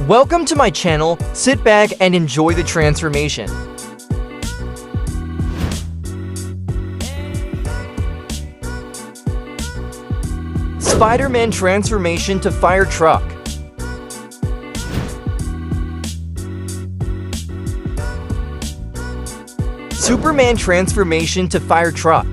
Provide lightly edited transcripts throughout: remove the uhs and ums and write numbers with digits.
Welcome to my channel. Sit back and enjoy the transformation. Spider-Man transformation to fire truck. Superman transformation to fire truck.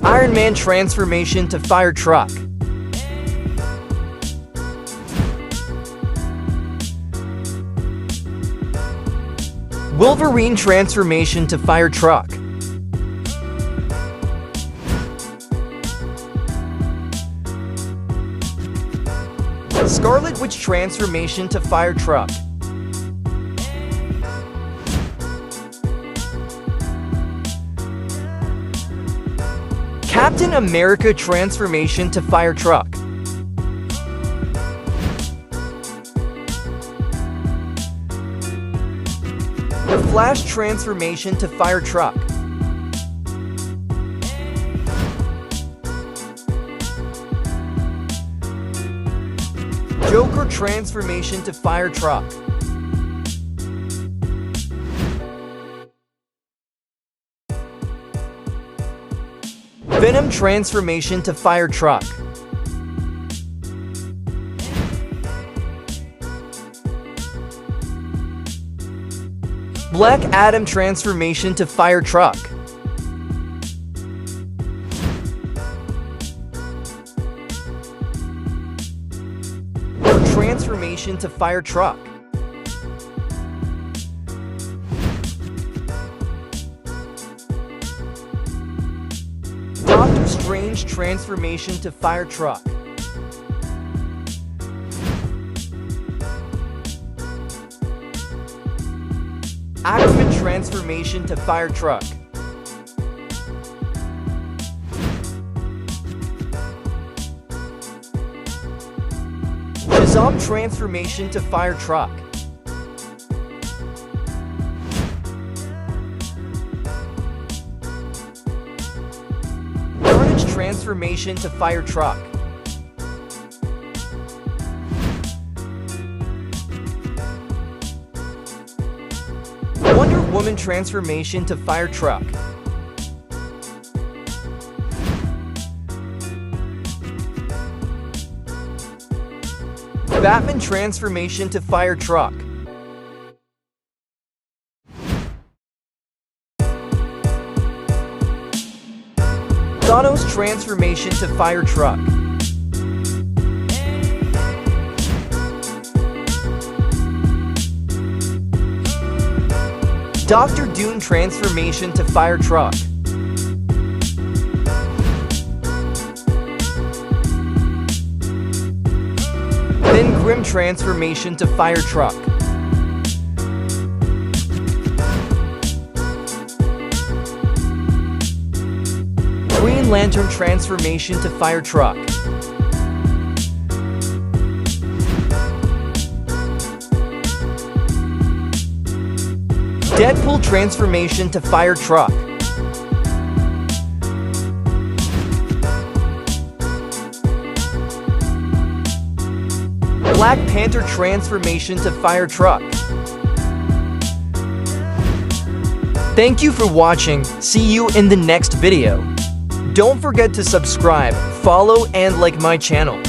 Iron Man transformation to fire truck. Wolverine transformation to fire truck. Scarlet Witch transformation to fire truck. Captain America transformation to fire truck. The Flash transformation to fire truck. Joker transformation to fire truck. Venom transformation to fire truck. Black Adam transformation to fire truck. Transformation to fire truck. Doctor Strange transformation to fire truck. Aquaman transformation to fire truck. Shazam transformation to fire truck. Carnage transformation to fire truck. Wonder Woman transformation to fire truck. Batman transformation to fire truck. Thanos transformation to fire truck. Doctor Doom transformation to fire truck. Ben Grimm transformation to fire truck. Green Lantern transformation to fire truck. Deadpool transformation to fire truck. Black Panther transformation to fire truck. Thank you for watching. See you in the next video. Don't forget to subscribe, follow, and like my channel.